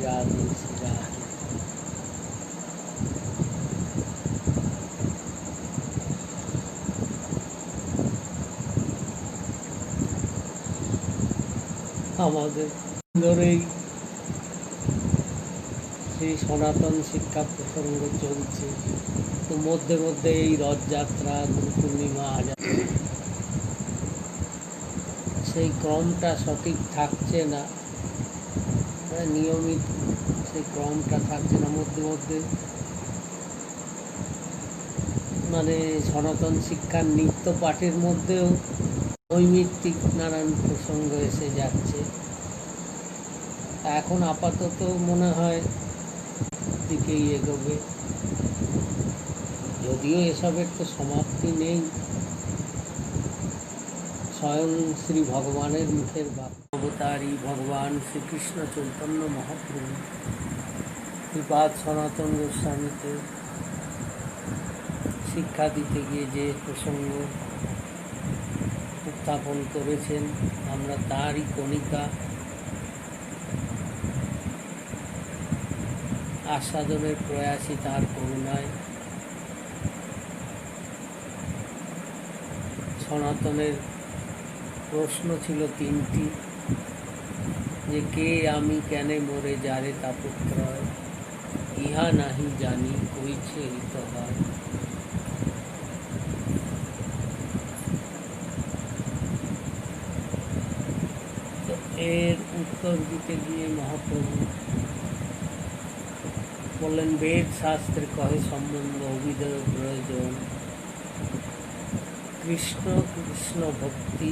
রাধে শ্রী রাধে। আমাদের ধরেই সেই সনাতন শিক্ষা প্রসঙ্গ চলছে, তো মধ্যে মধ্যে এই রথযাত্রা, গুরু পূর্ণিমা, সেই ক্রমটা সঠিক থাকছে না, নিয়মিত সেই ক্রমটা থাকছে না। মধ্যে মধ্যে মানে সনাতন শিক্ষার নিত্য পাঠের মধ্যেও নৈমিত্তিক নানান প্রসঙ্গ এসে যাচ্ছে। এখন আপাতত মনে হয় দিকেই এগোবে, যদিও এসবের তো সমাপ্তি নেই। স্বয়ং শ্রী ভগবানের মুখের বাক্য, অবতারী ভগবান শ্রীকৃষ্ণ চৈতন্য মহাপ্রভু শ্রীপাদ সনাতন গোস্বামীকে শিক্ষা দিতে গিয়ে যে প্রসঙ্গ উত্থাপন করেছেন, আমরা তারই কণিকা আস্বাদনের প্রয়াসী তার করুণায়। সনাতনের প্রশ্ন ছিল তিনটি, যে কে আমি কেনে মোরে যারে তাপত্রয়, ইহা নাহি জানি কইছে হিত হয়। তো এর উত্তর দিতে গিয়ে মহাপ্রভু বললেন, বেদ শাস্ত্রে কহে সম্বন্ধ অভিধেয় প্রয়োজন, কৃষ্ণ কৃষ্ণ ভক্তি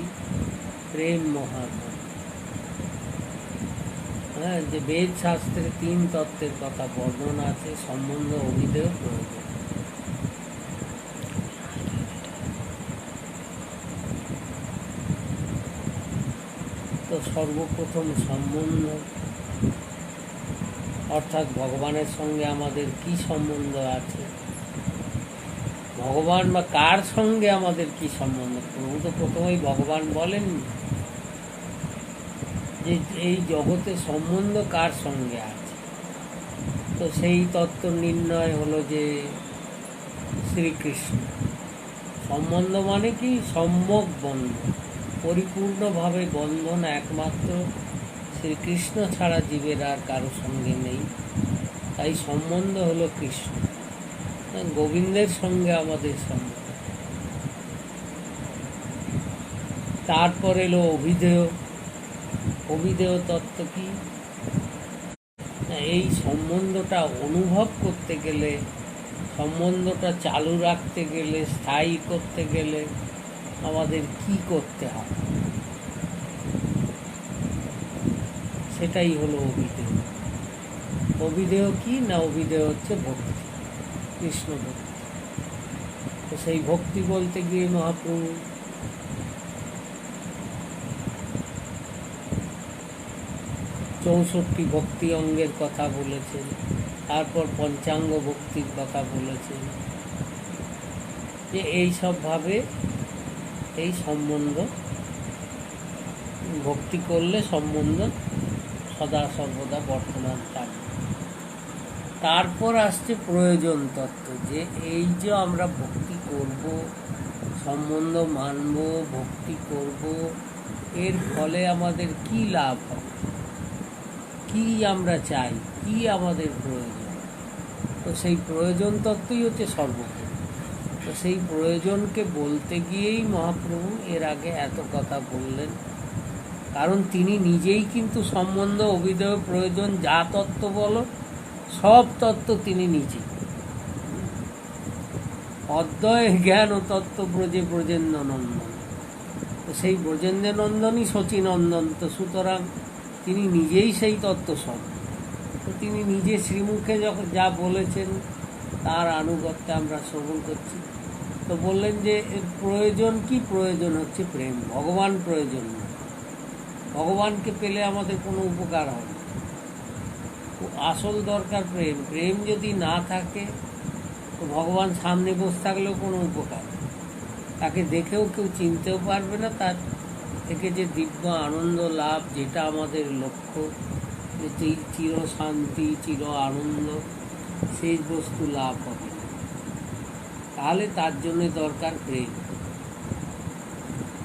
প্রেম মহাধন। হ্যাঁ, যে বেদ শাস্ত্রে তিন তত্ত্বের কথা বর্ণনা আছে, সম্বন্ধ অভিধেয় প্রয়োজন। তো সর্বপ্রথম সম্বন্ধ, অর্থাৎ ভগবানের সঙ্গে আমাদের কি সম্বন্ধ আছে, ভগবান বা কার সঙ্গে আমাদের কি সম্বন্ধ। প্রভু তো প্রথমেই ভগবান বলেন যে এই জগতে সম্বন্ধ কার সঙ্গে আছে। তো সেই তত্ত্ব নির্ণয় হলো যে শ্রীকৃষ্ণ। সম্বন্ধ মানে কি? সম্যক বন্ধন, পরিপূর্ণভাবে বন্ধন একমাত্র শ্রীকৃষ্ণ ছাড়া জীবের আর কারো সঙ্গে নেই। তাই সম্বন্ধ হলো কৃষ্ণ, গোবিন্দের সঙ্গে আমাদের সম্বন্ধ। তারপর এলো অভিধেয়। অভিধেয় তত্ত্ব কি? এই সম্বন্ধটা অনুভব করতে গেলে, সম্বন্ধটা চালু রাখতে গেলে, স্থায়ী করতে গেলে আমাদের কি করতে হবে, সেটাই হলো অভিধেয়। অভিধেয় কি না? অভিধেয় হচ্ছে ভক্তি, কৃষ্ণ ভক্তি। তো সেই ভক্তি বলতে গিয়ে মহাপ্রভু চৌষট্টি ভক্তি অঙ্গের কথা বলেছেন, তারপর পঞ্চাঙ্গ ভক্তির কথা বলেছেন, যে এইসবভাবে এই সম্বন্ধ ভক্তি করলে সম্বন্ধ সদা সর্বদা বর্তমান থাকবে। তারপর আসছে প্রয়োজন তত্ত্ব, যে এই যে আমরা ভক্তি করব, সম্বন্ধ মানব, ভক্তি করব, এর ফলে আমাদের কি লাভ হবে, কি আমরা চাই, কি আমাদের প্রয়োজন। তো সেই প্রয়োজন তত্ত্বই হচ্ছে সর্বোপরি। তো সেই প্রয়োজনকে বলতে গিয়েই মহাপ্রভু এর আগে এত কথা বললেন, কারণ তিনি নিজেই কিন্তু সম্বন্ধ, অভিধেয়, প্রয়োজন, যা তত্ত্ব বলো সব তত্ত্ব তিনি নিজে। অদ্বয় জ্ঞান ও তত্ত্ব ব্রজে ব্রজেন্দ্র নন্দন। তো সেই ব্রজেন্দ্র নন্দনই শচীনন্দন। তো সুতরাং তিনি নিজেই সেই তত্ত্ব সব। তো তিনি নিজে শ্রীমুখে যখন যা বলেছেন তার আনুগত্যে আমরা শ্রবণ করছি। তো বললেন যে এর প্রয়োজন কি? প্রয়োজন হচ্ছে প্রেম। ভগবান প্রয়োজন না, ভগবানকে পেলে আমাদের কোনো উপকার হবে। আসল দরকার প্রেম। প্রেম যদি না থাকে তো ভগবান সামনে বসে থাকলেও কোনো উপকার নেই, তাকে দেখেও কেউ চিনতেও পারবে না। তার থেকে যে দিব্য আনন্দ লাভ, যেটা আমাদের লক্ষ্য, যে চির শান্তি, চির আনন্দ, সেই বস্তু লাভ হবে। তাহলে তার জন্য দরকার প্রেম।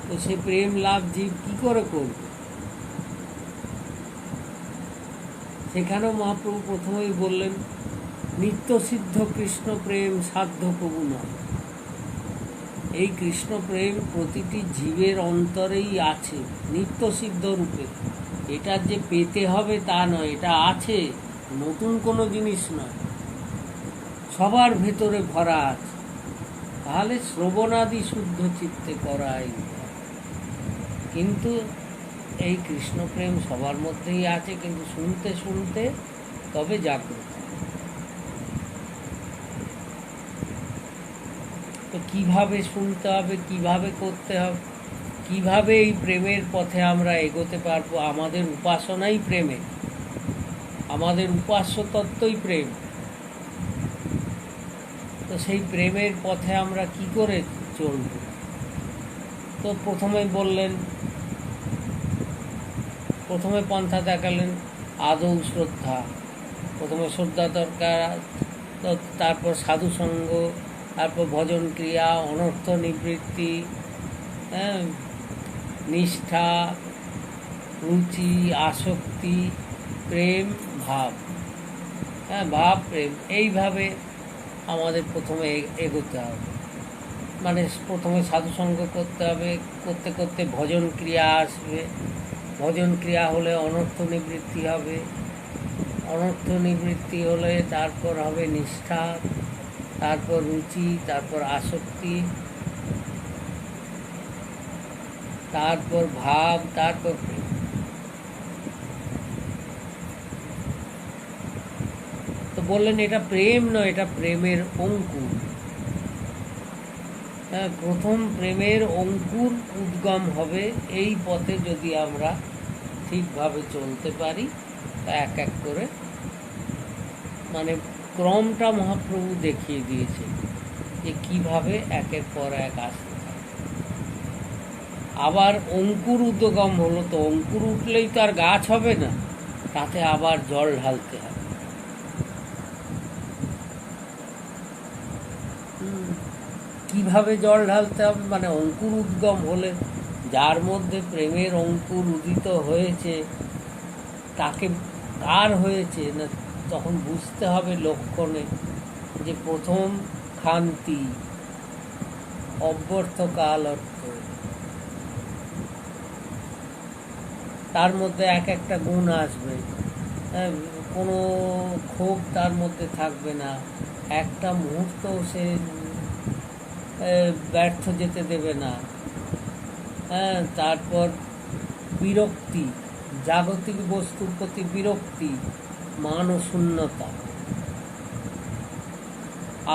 তো সে প্রেম লাভ জীব কি করে করবে? সেখানেও মহাপ্রভু প্রথমেই বললেন, নিত্যসিদ্ধ কৃষ্ণ প্রেম সাধ্য প্রভু নয়। এই কৃষ্ণ প্রেম প্রতিটি জীবের অন্তরেই আছে নিত্যসিদ্ধ রূপে। এটা যে পেতে হবে তা নয়, এটা আছে, নতুন কোনো জিনিস নয়, সবার ভেতরে ভরা আছে। তাহলে শ্রবণাদি শুদ্ধ চিত্তে করাই। কিন্তু এই কৃষ্ণ প্রেম সবার মধ্যেই আছে, কিন্তু শুনতে শুনতে তবে জাগ্রত। তো কিভাবে শুনতে হবে, কিভাবে করতে হবে, কিভাবে এই প্রেমের পথে আমরা এগোতে পারবো? আমাদের উপাসনাই প্রেমে, আমাদের উপাস্য তত্ত্বই প্রেম। তো সেই প্রেমের পথে আমরা কি করে চলব? তো প্রথমে বললেন, প্রথমে পন্থা দেখালেন আদৌ শ্রদ্ধা। প্রথমে শ্রদ্ধা দরকার, তারপর সাধুসঙ্গ, তারপর ভজন ক্রিয়া, অনর্থ নিবৃত্তি, নিষ্ঠা, রুচি, আসক্তি, প্রেম, ভাব। ভাব, প্রেম, এইভাবে আমাদের প্রথমে এগোতে হবে। মানে প্রথমে সাধুসঙ্গ করতে হবে, করতে করতে ভজন ক্রিয়া আসবে। ভজন ক্রিয়া হলে অনর্থ নিবৃত্তি হবে, অনর্থ নিবৃত্তি হলে তারপর হবে নিষ্ঠা, তারপর রুচি, তারপর আসক্তি, তারপর ভাব, তারপর প্রেম। তো বললেন এটা প্রেম নয়, এটা প্রেমের অঙ্কুর। প্রথম প্রেমের অঙ্কুর উদ্গম হবে এই পথে যদি আমরা ঠিকভাবে চলতে পারি। এক এক করে, মানে ক্রমটা মহাপ্রভু দেখিয়ে দিয়েছে যে কিভাবে একের পর এক আসতে থাকে। আবার অঙ্কুর উদ্গম হলো, তো অঙ্কুর উঠলেই তো আর গাছ হবে না, তাতে আবার জল ঢালতে হবে। কিভাবে জল ঢালতে হবে? মানে অঙ্কুর উদ্গম হলে, যার মধ্যে প্রেমের অঙ্কুর উদিত হয়েছে, তাকে কার হয়েছে না, তখন বুঝতে হবে লক্ষণে যে প্রথম খান্তি, অব্যর্থকাল অর্থ, তার মধ্যে এক একটা গুণ আসবে। কোনো ক্ষোভ তার মধ্যে থাকবে না, একটা মুহূর্ত সে ব্যর্থ যেতে দেবে না। তারপর বিরক্তি, জাগতিক বস্তুর প্রতি বিরক্তি, মান ও শূন্যতা,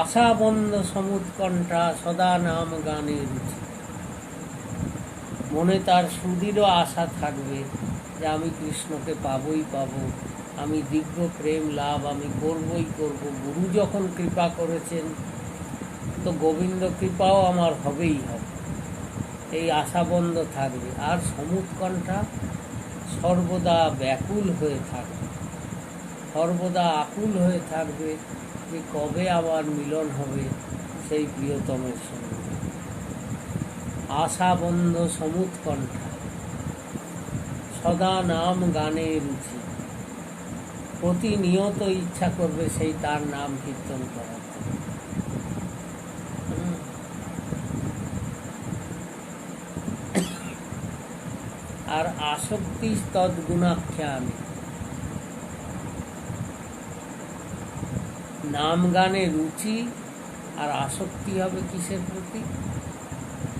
আশাবন্ধ সমুৎকণ্ঠা, সদা নাম গানে রুচি। মনে তার সুদৃঢ় আশা থাকবে যে আমি কৃষ্ণকে পাবই পাবো, আমি দিব্য প্রেম লাভ আমি করবই করব। গুরু যখন কৃপা করেছেন, তো গোবিন্দ কৃপাও আমার হবেই হবে, এই আশাবন্ধ থাকবে। আর সমুৎকণ্ঠা, সর্বদা ব্যাকুল হয়ে থাকবে, সর্বদা আকুল হয়ে থাকবে যে কবে আবার মিলন হবে সেই প্রিয়তমের সঙ্গে। আশাবন্ধ সমুৎকণ্ঠা, সদা নাম গানে রুচি, প্রতিনিয়ত ইচ্ছা করবে সেই তার নাম কীর্তন করার। আর আসক্তি তদ্গুণাখ্যানে, নাম গানে রুচি আর আসক্তি হবে কিসের প্রতি?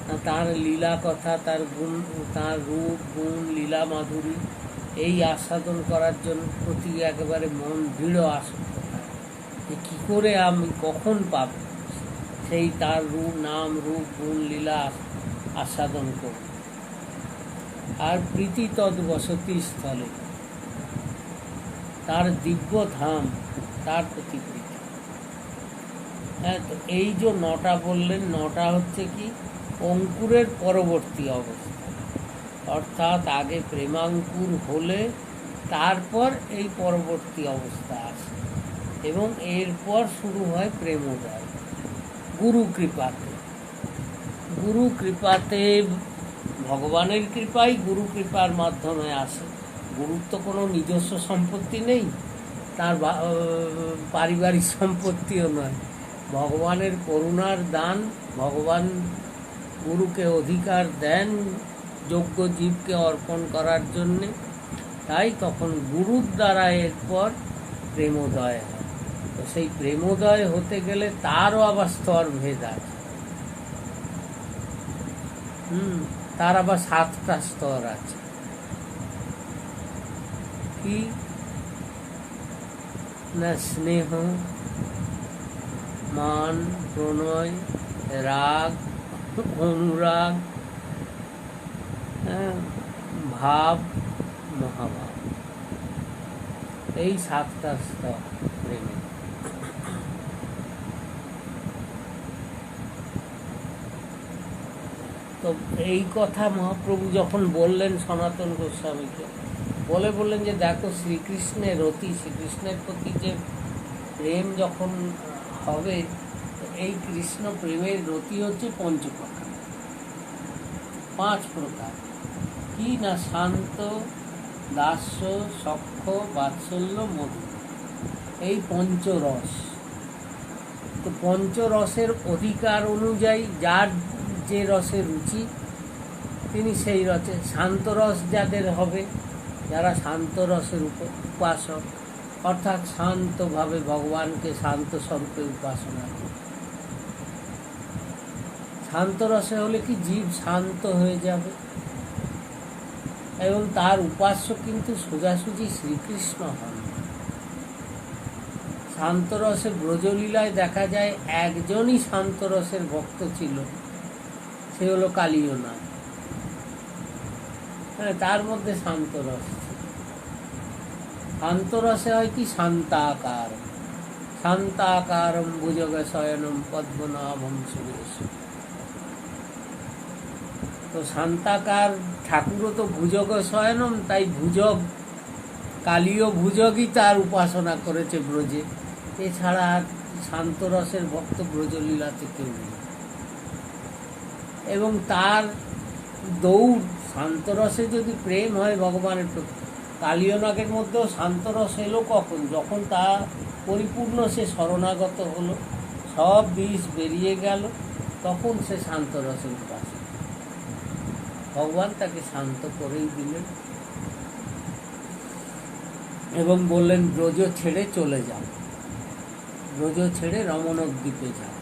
না তার লীলা কথা, তার গুণ, তার রূপ গুণ, লীলা মাধুরী, এই আস্বাদন করার জন্য প্রতি একেবারে মন দৃঢ় আসক্ত হয় যে কী করে আমি কখন পাব সেই তার রূপ, নাম রূপ গুণ লীলা আস্বাদন করব। আর প্রীতি তদ বসতি স্থলে, তার দিব্য ধাম, তার প্রতি প্রীতি। তো এই যে নটা বললেন, নটা হচ্ছে কি অঙ্কুরের পরবর্তী অবস্থা, অর্থাৎ আগে প্রেমাঙ্কুর হলে তারপর এই পরবর্তী অবস্থা আসে এবং এরপর শুরু হয় প্রেমোদয় গুরু কৃপাতে। গুরু কৃপাতে ভগবানের কৃপাই গুরু কৃপার মাধ্যমে আসে। গুরুর তো কোনো নিজস্ব সম্পত্তি নেই, তার পারিবারিক সম্পত্তিও নয়। ভগবানের করুণার দান। ভগবান গুরুকে অধিকার দেন যোগ্য জীবকে অর্পণ করার জন্যে, তাই তখন গুরুর দ্বারা এরপর প্রেমোদয় হয়। তো সেই প্রেমোদয় হতে গেলে তারও আবার স্তর ভেদ আছে। তার আবার 7টা স্তর আছে। কি না, স্নেহ, মান, প্রণয়, রাগ, অনুরাগ, ভাব, মহাভাব, এই 7টা স্তর প্রেমে। তো এই কথা মহাপ্রভু যখন বললেন সনাতন গোস্বামীকে, বললেন যে দেখো, শ্রীকৃষ্ণের রতি, শ্রীকৃষ্ণের প্রতি যে প্রেম যখন হবে, এই কৃষ্ণ প্রেমের রতি হচ্ছে পঞ্চপ্রকার, 5 প্রকার। কি না, শান্ত, দাস্য, সখ্য, বাৎসল্য, মধু, এই পঞ্চরস। তো পঞ্চরসের অধিকার অনুযায়ী যার যে রসে রুচি তিনি সেই রসে, শান্ত রস যাদের হবে, যারা শান্ত রসের উপাসক, অর্থাৎ শান্তভাবে ভগবানকে শান্ত স্বরূপে উপাসনা করে। শান্ত রসে হলে কি জীব শান্ত হয়ে যাবে, এবং তার উপাস্য কিন্তু সোজাসুজি শ্রীকৃষ্ণ হন। শান্তরসে ব্রজলীলায় দেখা যায় একজনই শান্তরসের ভক্ত ছিল, সে হলো কালীয়নাথ। তার মধ্যে শান্তরস ছিল। শান্তরসে হয় কি, শান্তাকার, শান্তাকারম ভুজগ শয়নম পদ্মনাভম সুরেশ। তো শান্তাকার ঠাকুরও তো ভুজগ শয়নম, তাই ভুজগ, কালীয় ভুজগই তার উপাসনা করেছে ব্রজে। এছাড়া আর শান্তরসের ভক্ত ব্রজলীলাতে কেউ নেই। এবং তার দৌড়, শান্তরসে যদি প্রেম হয় ভগবানের প্রতি, কালীয়নাগের মধ্যেও শান্তরস এলো কখন, যখন তা পরিপূর্ণ সে শরণাগত হলো, সব বিষ বেরিয়ে গেল, তখন সে শান্তরসের উপাসক। ভগবান তাকে শান্ত করেই দিলেন এবং বললেন ব্রজ ছেড়ে চলে যাও, ব্রজ ছেড়ে রমণদ্বীপে যাও।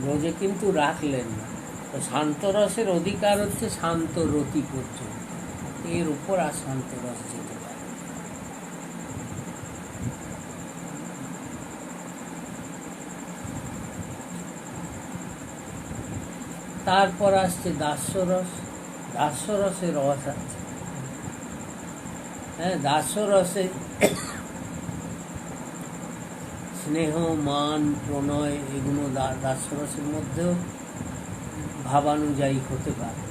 ব্রজে কিন্তু রাখলেন না। তো শান্তরসের অধিকার হচ্ছে শান্ত রতি পর্যন্ত, এর উপর আর শান্তরস যেতে পারে। তারপর আসছে দাস্যরস। দাস্যরসে রস আছে। দাস্যরসে স্নেহ, মান, প্রণয়, এগুলো দাস্যরসের মধ্যেও ভাবানুযায়ী হতে পারে।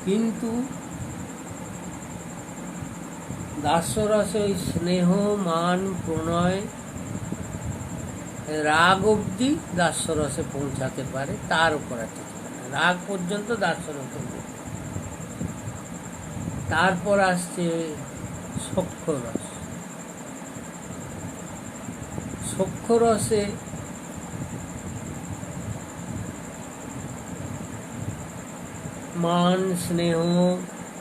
কিন্তু দাস্যরসে ওই স্নেহ, মান, প্রণয়, রাগ অবধি দাস্যরসে পৌঁছাতে পারে, তার উপর আছে রাগ পর্যন্ত দাস্যরসে। তারপর আসছে সখ্যরস। সখ্যরসে মান, স্নেহ,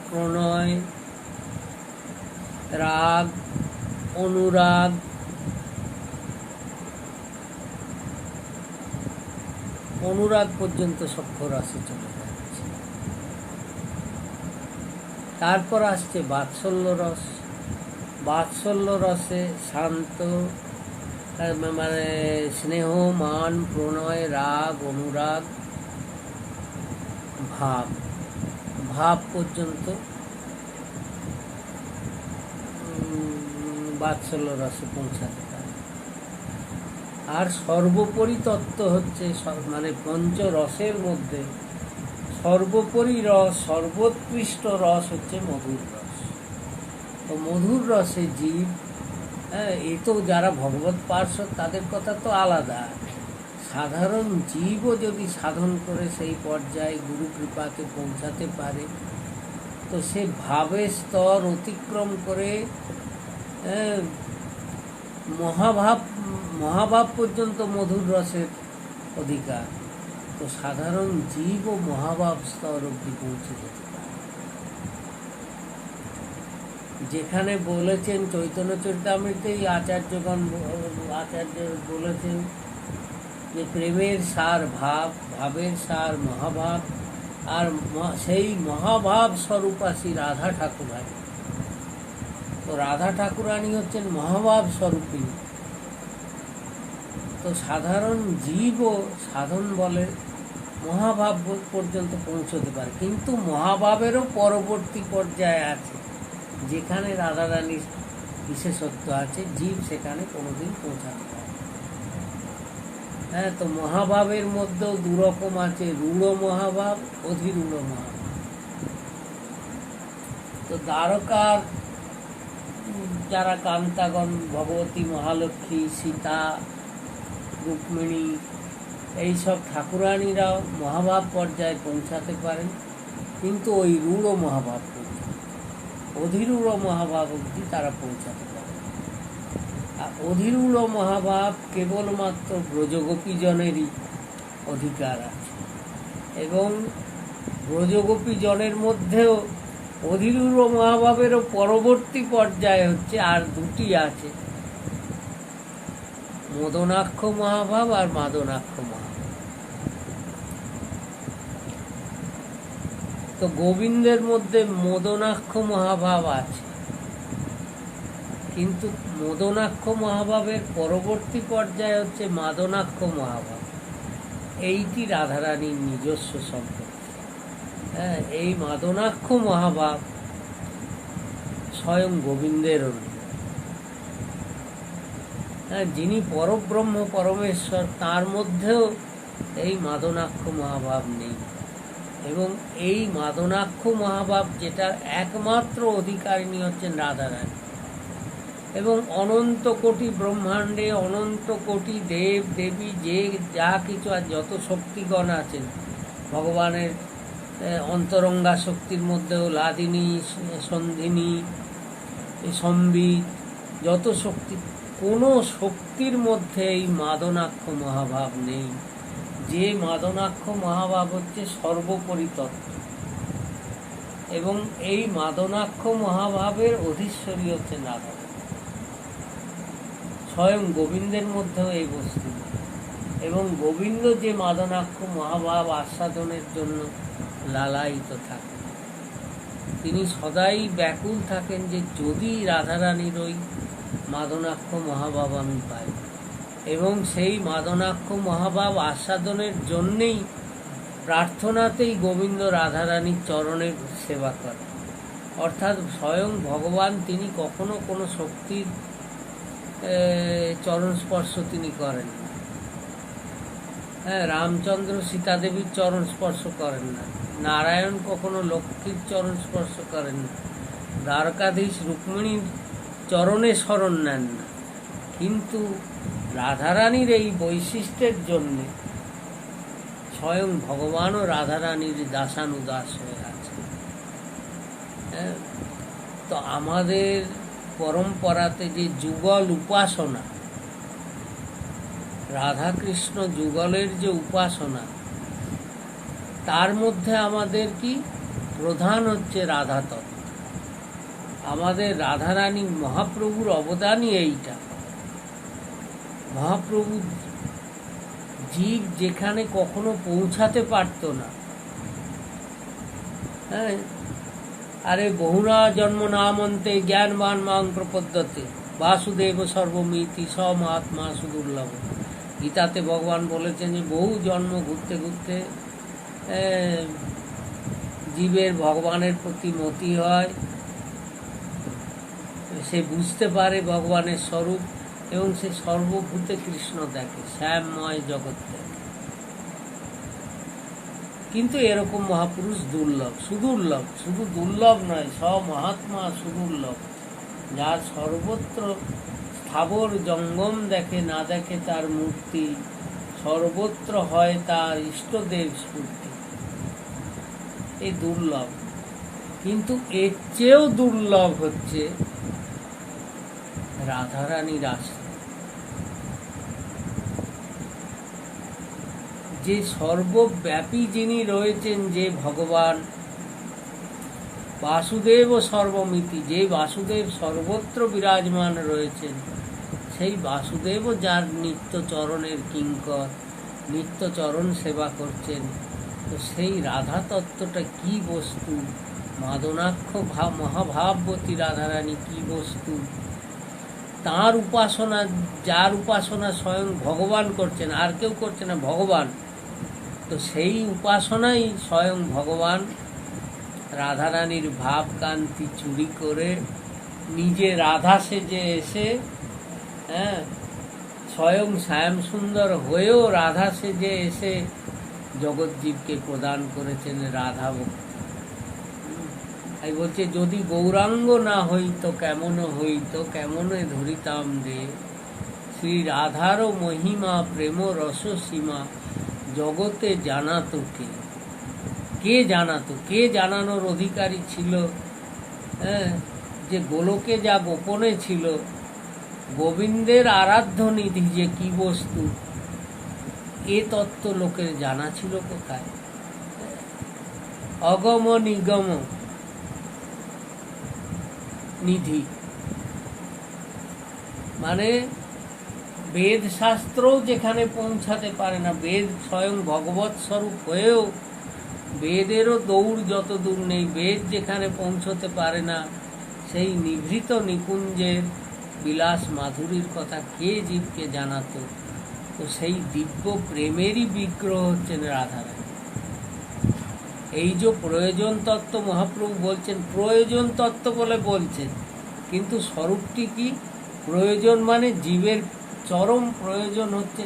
প্রণয়, রাগ, অনুরাগ, অনুরাগ পর্যন্ত সখ্যরসে চলে যাচ্ছে। তারপর আসছে বাৎসল্য রস। বাৎসল্য রসে শান্ত, মানে স্নেহ, মান, প্রণয়, রাগ, অনুরাগ, ভাব, ভাব পর্যন্ত বাৎসল্য রসে পৌঁছাতে পারে। আর সর্বোপরি তত্ত্ব হচ্ছে, মানে পঞ্চরসের মধ্যে সর্বোপরি রস, সর্বোৎকৃষ্ট রস হচ্ছে মধুর রস। তো মধুর রসে জীব, এ তো যারা ভগবৎ পার্ষদ তাদের কথা তো আলাদা। সাধারণ জীবও যদি সাধন করে সেই পর্যায়ে গুরু কৃপাকে পৌঁছাতে পারে, তো সে ভাবের স্তর অতিক্রম করে মহাভাব পর্যন্ত মধুর রসের অধিকার। তো সাধারণ জীবও মহাভাব স্তর অব্দি পৌঁছে যেতে পারে। যেখানে বলেছেন চৈতন্য চরিতামৃতেই আচার্য বলেছেন যে প্রেমের সার ভাব, ভাবের সার মহাভাব, আর সেই মহাভাব স্বরূপাসী রাধা ঠাকুরানী। তো রাধা ঠাকুরানী হচ্ছেন মহাভাব স্বরূপিণী। তো সাধারণ জীবও সাধন বলে মহাভাব পর্যন্ত পৌঁছতে পারে, কিন্তু মহাভাবেরও পরবর্তী পর্যায়ে আছে যেখানে রাধা রানীর বিশেষত্ব আছে, জীব সেখানে কোনোদিন পৌঁছাতে পারে। তো মহাভাবের মধ্যেও দুরকম আছে, রূঢ় মহাভাব, অধিরূঢ় মহাভাব। তো দ্বারকার যারা কান্তাগণ, ভগবতী, মহালক্ষ্মী, সীতা, রুক্মিণী, এইসব ঠাকুরানীরাও মহাভাব পর্যায়ে পৌঁছাতে পারেন, কিন্তু ওই রূঢ় মহাভাব অধিরূঢ় মহাভাব অবধি তারা পৌঁছাতে পারে। আর অধিরূঢ় মহাভাব কেবলমাত্র ব্রজগোপীজনেরই অধিকার আছে, এবং ব্রজগোপীজনের মধ্যেও অধিরূঢ় মহাভাবেরও পরবর্তী পর্যায়ে হচ্ছে আর দুটি আছে, মদনাক্ষ মহাভাব আর মাদনাক্ষ মহাভাব। তো গোবিন্দের মধ্যে মদনাক্ষ মহাভাব আছে, কিন্তু মদনাক্ষ মহাভাবের পরবর্তী পর্যায়ে হচ্ছে মাদনাক্ষ মহাভাব। এইটি রাধারানীর নিজস্ব সম্পদ। এই মাদনাক্ষ মহাভাব স্বয়ং গোবিন্দের যিনি পরব্রহ্ম পরমেশ্বর, তার মধ্যেও এই মাদনাক্ষ মহাভাব নেই। এবং এই মাদনাক্ষ মহাভাব যেটা একমাত্র অধিকারিণী হচ্ছেন রাধারানী। এবং অনন্ত কোটি ব্রহ্মাণ্ডে অনন্ত কোটি দেব দেবী, যে যা কিছু আর যত শক্তিগণ আছেন ভগবানের অন্তরঙ্গা শক্তির মধ্যেও লাদিনী, সন্ধিনী, সম্বিত, যত শক্তি, কোনো শক্তির মধ্যে এই মাদনাক্ষ মহাভাব নেই। যে মাদনাক্ষ মহাভাব হচ্ছে সর্বোপরি তত্ত্ব, এবং এই মাদনাক্ষ মহাভাবের অধীশ্বরী হচ্ছে রাধা। স্বয়ং গোবিন্দের মধ্যেও এই বস্তু, এবং গোবিন্দ যে মাদনাক্ষ মহাভাব আস্বাদনের জন্য লালায়িত থাকেন, তিনি সদাই ব্যাকুল থাকেন যে যদি রাধারানীর ওই মাদনাক্ষ মহাভাব আমি পাই। এবং সেই মাদনাক্ষ মহাভাব আস্বাদনের জন্যেই প্রার্থনাতেই গোবিন্দ রাধারানীর চরণের সেবা করেন। অর্থাৎ স্বয়ং ভগবান তিনি কখনো কোনো শক্তির চরণ স্পর্শ তিনি করেন না। রামচন্দ্র সীতাদেবীর চরণ স্পর্শ করেন না, নারায়ণ কখনো লক্ষ্মীর চরণ স্পর্শ করেন না, দ্বারকাধীশ রুক্মিণীর চরণে শরণ নেন না, কিন্তু রাধারানীর এই বৈশিষ্ট্যের জন্যে স্বয়ং ভগবানও রাধারানীর দাসানুদাস হয়ে আছে। তো আমাদের পরম্পরাতে যে যুগল উপাসনা, রাধাকৃষ্ণ যুগলের যে উপাসনা, তার মধ্যে আমাদের কি প্রধান হচ্ছে রাধা তত্ত্ব। আমাদের রাধারানী মহাপ্রভুর অবদানই এইটা। মহাপ্রভু জীব যেখানে কখনো পৌঁছাতে পারত না, আরে বহুনা জন্ম নামন্তে জ্ঞানবান মাং প্রপদ্যতে বাসুদেব সর্বমিতি সমাত্মা সুদুর্লভ। গীতাতে ভগবান বলেছেন যে বহু জন্ম ঘুরতে ঘুরতে জীবের ভগবানের প্রতি মতি হয়, সে বুঝতে পারে ভগবানের স্বরূপ, এবং সে সর্বভূতে কৃষ্ণ দেখে, শ্যামময় জগৎ দেখে। কিন্তু এরকম মহাপুরুষ দুর্লভ, সুদুর্লভ, শুধু দুর্লভ নয়, সব মহাত্মা সুদুর্লভ, যার সর্বত্র স্থাবর জঙ্গম দেখে না দেখে তার মূর্তি, সর্বত্র হয় তার ইষ্টদেব স্ফূর্তি। এই দুর্লভ। কিন্তু এর চেয়েও দুর্লভ হচ্ছে রাধারানীর আশ্রয়, যে সর্বব্যাপী যিনি রয়েছেন, যে ভগবান বাসুদেব ও সর্বমিতি, যে বাসুদেব সর্বত্র বিরাজমান রয়েছেন, সেই বাসুদেবও যার নিত্য চরণের কিঙ্কর, নিত্য চরণ সেবা করছেন। তো সেই রাধা তত্ত্বটা কি বস্তু, মাদনাক্ষ মহাভাববতী রাধারানী কি বস্তু, তার উপাসনা, যার উপাসনা স্বয়ং ভগবান করছেন, আর কেউ করছে না, ভগবান। তো সেই উপাসনাই স্বয়ং ভগবান রাধারানীর ভাবকান্তি চুরি করে নিজে রাধা সেজে এসে, স্বয়ং শ্যাম সুন্দর হয়েও রাধা সেজে এসে জগৎজীবকে প্রদান করেছেন রাধা ভক্তি। তাই বলছে, যদি গৌরাঙ্গ না হইত কেমন হইত, কেমনে ধরিতাম রে, শ্রী রাধারও মহিমা প্রেম রস সীমা, জগতে জানাতো কে? কে জানাতো? কে জানানোর অধিকারী ছিল? যে গোলকে যা গোপনে ছিল, গোবিন্দের আরাধ্য নিধি যে কি বস্তু, এ তত্ত্ব লোকের জানা ছিল কোথায়? অগম নিগম নিধি, মানে বেদ শাস্ত্রও যেখানে পৌঁছাতে পারে না, বেদ স্বয়ং ভগবৎ স্বরূপ হয়েও বেদেরও দৌড় যত দূর নেই, বেদ যেখানে পৌঁছতে পারে না, সেই নিভৃত নিকুঞ্জের বিলাস মাধুরীর কথা কে জীবকে জানাতো? তো সেই দিব্য প্রেমেরই বিগ্রহ হচ্ছেন রাধারানী। এই যে প্রয়োজন তত্ত্ব মহাপ্রভু বলছেন, প্রয়োজন তত্ত্ব বলে বলছেন, কিন্তু স্বরূপটি কি? প্রয়োজন মানে জীবের চরম প্রয়োজন হচ্ছে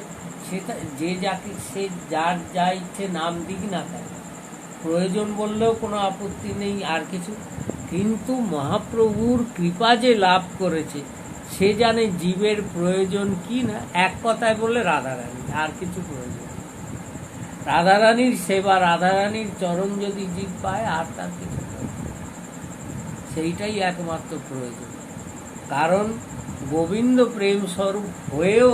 সেটা, যে যাকে সে যার যা ইচ্ছে নাম দিক না কেন, প্রয়োজন বললেও কোনো আপত্তি নেই আর কিছু। কিন্তু মহাপ্রভুর কৃপা যে লাভ করেছে, সে জানে জীবের প্রয়োজন কি না। এক কথায় বললে রাধারানী, আর কিছু প্রয়োজন। রাধারানীর সেবা, রাধারানীর চরণ যদি জীব পায়, আর তার কিছু সেইটাই একমাত্র প্রয়োজন। কারণ গোবিন্দ প্রেম স্বরূপ হয়েও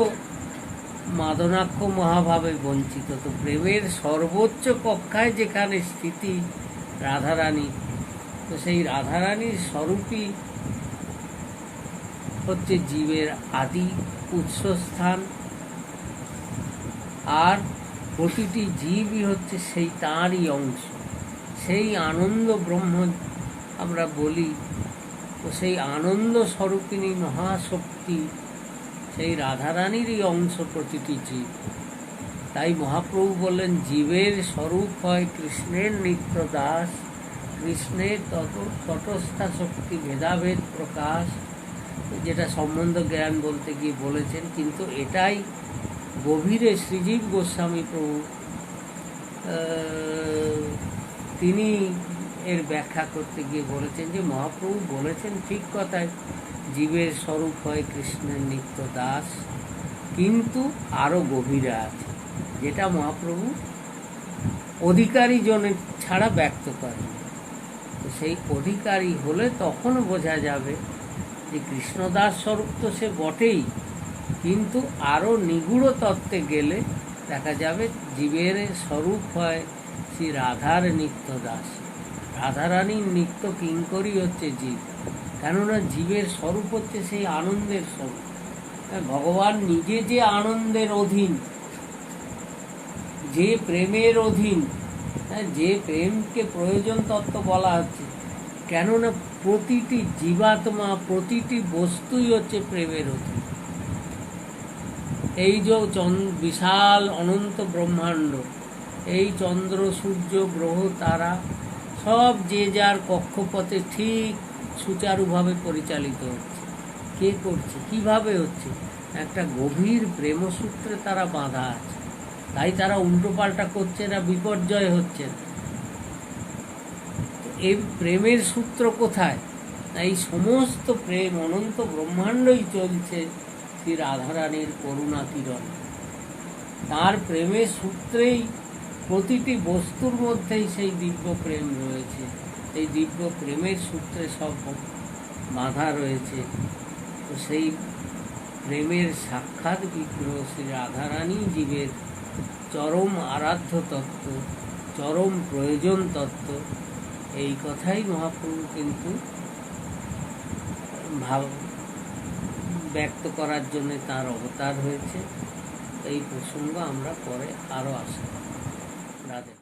মাদনাক্ষ মহাভাবে বঞ্চিত। তো প্রেমের সর্বোচ্চ কক্ষায় যেখানে স্থিতি রাধারানী, তো সেই রাধারানীর স্বরূপই হচ্ছে জীবের আদি উৎসস্থান, আর প্রতিটি জীবই হচ্ছে সেই তাঁরই অংশ। সেই আনন্দ ব্রহ্ম আমরা বলি, তো সেই আনন্দ স্বরূপিণী মহাশক্তি সেই রাধারানীরই অংশ প্রতিটি জীব। তাই মহাপ্রভু বললেন, জীবের স্বরূপ হয় কৃষ্ণের নিত্য দাস, কৃষ্ণের তটস্থা শক্তি ভেদাভেদ প্রকাশ, যেটা সম্বন্ধ জ্ঞান বলতে গিয়ে বলেছেন। কিন্তু এটাই গভীরে শ্রীজীব গোস্বামী প্রভু তিনি এর ব্যাখ্যা করতে গিয়ে বলেছেন যে, মহাপ্রভু বলেছেন ঠিক কথায়, জীবের স্বরূপ হয় কৃষ্ণের নিত্য দাস, কিন্তু আরও গভীরে আছে, যেটা মহাপ্রভু অধিকারী জনের ছাড়া ব্যক্ত করেন। তো সেই অধিকারী হলে তখন বোঝা যাবে যে কৃষ্ণদাস স্বরূপ তো সে বটেই, কিন্তু আরও নিগূঢ় তত্ত্বে গেলে দেখা যাবে জীবের স্বরূপ হয় শ্রী রাধার নিত্য দাস। রাধারানীর নিত্য কিঙ্করই হচ্ছে জীব, কেননা জীবের স্বরূপ হচ্ছে সেই আনন্দের স্বরূপ। ভগবান নিজে যে আনন্দের অধীন, যে প্রেমের অধীন, যে প্রেমকে প্রয়োজন তত্ত্ব বলা হচ্ছে, কেননা প্রতিটি জীবাত্মা, প্রতিটি বস্তুই হচ্ছে প্রেমের অধীন। এই যে বিশাল অনন্ত ব্রহ্মাণ্ড, এই চন্দ্র সূর্য গ্রহ তারা সব যে যার কক্ষপথে ঠিক সুচারুভাবে পরিচালিত হচ্ছে। কে করছে? কিভাবে হচ্ছে? একটা গভীর প্রেমসূত্রে তারা বাঁধা আছে। তাই তারা উল্টোপাল্টা করছে না, বিপর্যয় হচ্ছে না। এই প্রেমের সূত্র কোথায়? এই সমস্ত প্রেম অনন্ত ব্রহ্মাণ্ডই চলছে শ্রী রাধারানীর করুণা কিরণ। তার প্রেমের সূত্রেই প্রতিটি বস্তুর মধ্যেই সেই দিব্য প্রেম রয়েছে। এই দিব্য প্রেমের সূত্রে সব বাঁধা রয়েছে। তো সেই প্রেমের সাক্ষাৎ বিগ্রহ শ্রী রাধারানী জীবের চরম আরাধ্য তত্ত্ব, চরম প্রয়োজন তত্ত্ব। এই কথাই মহাপ্রভু কিন্তু ব্যক্ত করার জন্য তার অবতার হয়েছে। এই প্রসঙ্গ আমরা পরে আরও আসব। রাধে।